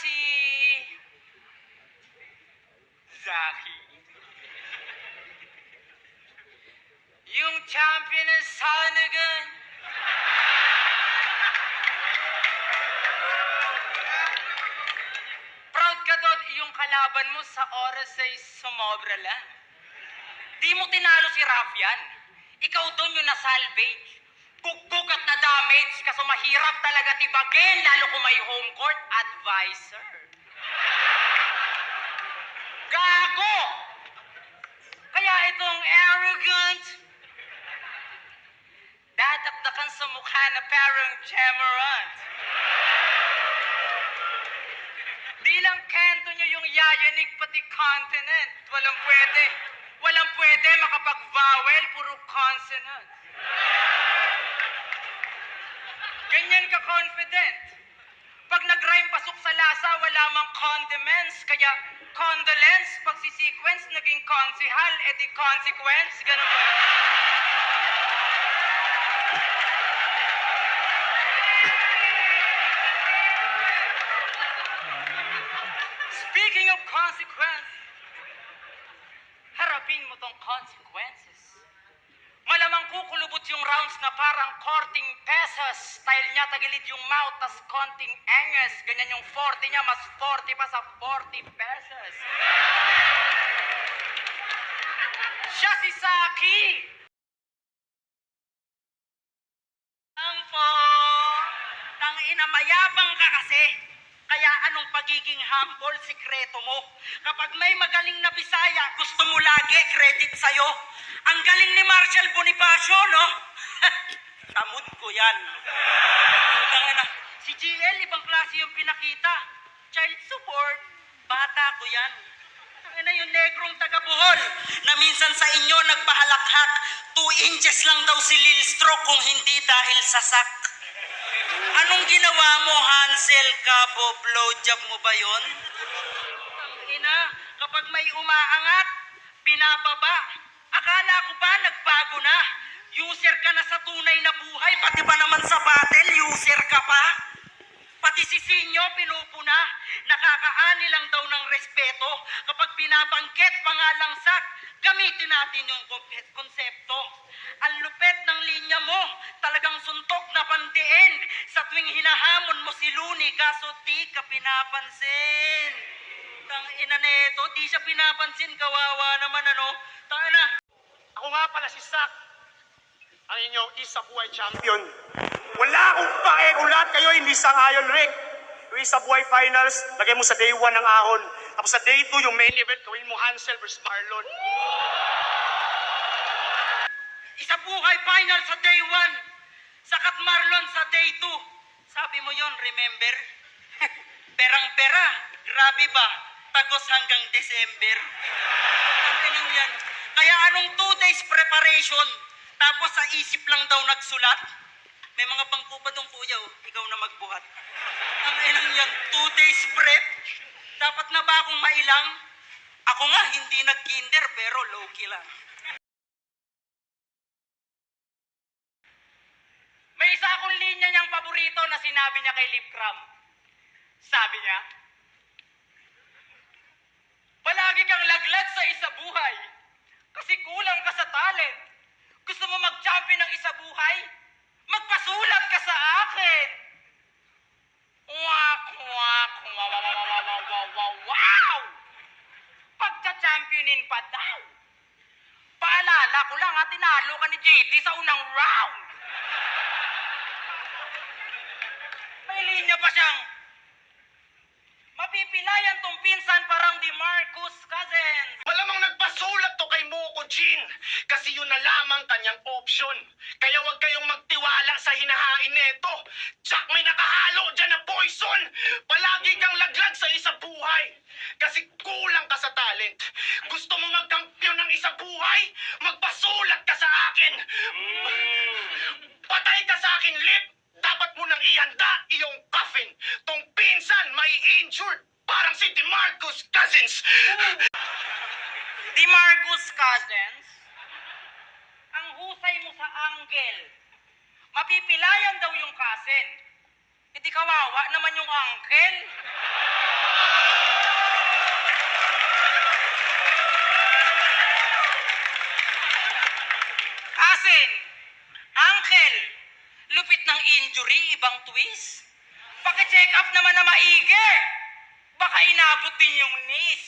si Zaki. Yung champion ng Sanagan. Proud ka doon, yung kalaban mo sa oras ay sumobra lang. Di mo tinalo si Rafian. Ikaw doon yung nasalvage. Bugbog at na-damage kaso mahirap talaga tibagin lalo kung may home court advisor. Gago! Kaya itong arrogant, dadakdakan sa mukha na parang Gemarant. Di lang kento nyo yung yayanig pati continent. Walang pwede makapag-vowel, puro consonant. Ganyan ka confident. Pag nag-rhyme pasok sa lasa, wala mang condiments. Kaya condolence, pag si-sequence, naging konsihal, edi consequence. Ganun ba? Speaking of consequence, harapin mo tong consequences. Malamang kukulubot yung rounds na parang courting pesos. Style niya tagilid yung mouth, tas konting anges. Ganyan yung 40 niya, mas 40 pa sa 40 pesos. Siya si Saki. Ampo, tangina, mayabang ka kasi. Kaya anong pagiging humble, sikreto mo? Kapag may magaling na Bisaya, gusto mo lagi credit sa'yo. Ang galing ni Marshall Bonifacio, no? Tamod ko yan. Si GL, ibang klase yung pinakita. Child support, bata ko yan. Yung negrong taga-Bohol na minsan sa inyo nagpahalakhak. 2 inches lang daw si Lil Stroke kung hindi dahil sa sak. Anong ginawa mo, Hansel Cabo? Blowjob mo ba yun? Ina, kapag may umaangat, pinapaba. Akala ko ba nagbago na? User ka na sa tunay na buhay, pati ba naman sa battle, user ka pa? Pati si Sinyo, pinupuna. Nakakaani lang daw ng respeto. Kapag binabangket, pangalang sak, gamitin natin yung konsepto. Ang lupet ng linya mo, talagang suntok na pandiin. Sa tuwing hinahamon mo si Luni, kaso di ka pinapansin. Tangina neto, di siya pinapansin, kawawa naman ano. Tangina. Ako nga pala si Sak, ang inyong isa buhay champion. Wala akong pake kung lahat kayo hindi sang-ayon, Rick. Yung isa buhay finals, lagay mo sa day 1 ng ahon. Tapos sa day 2, yung main event, gawin mo Hansel versus Marlon. Isa buhay final sa day 1, sakat Marlon sa day 2. Sabi mo yon, remember? Perang-pera, grabe ba? Tagos hanggang December. Ano yan? Kaya anong 2 days preparation, tapos sa isip lang daw nagsulat? May mga bangko pa dong kuya, oh. Ikaw na magbuhat. Ang ilang yan, 2 days prep? Dapat na ba akong mailang? Ako nga, hindi nag-kinder, pero low-key lang. May isa akong linya niyang paborito na sinabi niya kay Lip Cram. Sabi niya, palagi kang laglag sa isa buhay kasi kulang ka sa talent. Gusto mo mag-champion ng isa buhay? Magpasulat ka sa akin! Wak, wak, wow! Pagka-championin pa daw. Paalala ko lang, tinalo ka ni JD sa unang round. May linya pa siyang, mapipilayan tong pinsan parang di Marcus Cousins. Malamang nagpasulat to kay Moko Jean kasi yun na lamang kanyang option. Kaya huwag kayong magtiwala sa hinahain neto. Jack, may nakahalo dyan na poison. Palagi kang laglag sa isa buhay kasi kulang ka sa talent. Gusto mo magkampiyon ng isa buhay? Magpasulat ka sa akin. Patay ka sa akin, Lip. Dapat mo nang ihanda iyong coffin. Tong pinsan may injured parang si DeMarcus Cousins. DeMarcus Cousins? Ang husay mo sa angle. Mapipilayan daw yung cousin. E di kawawa naman yung uncle. Asin, Uncle, lupit ng injury, ibang twist. Paki-check up naman na maigi. Baka inabot din yung knees.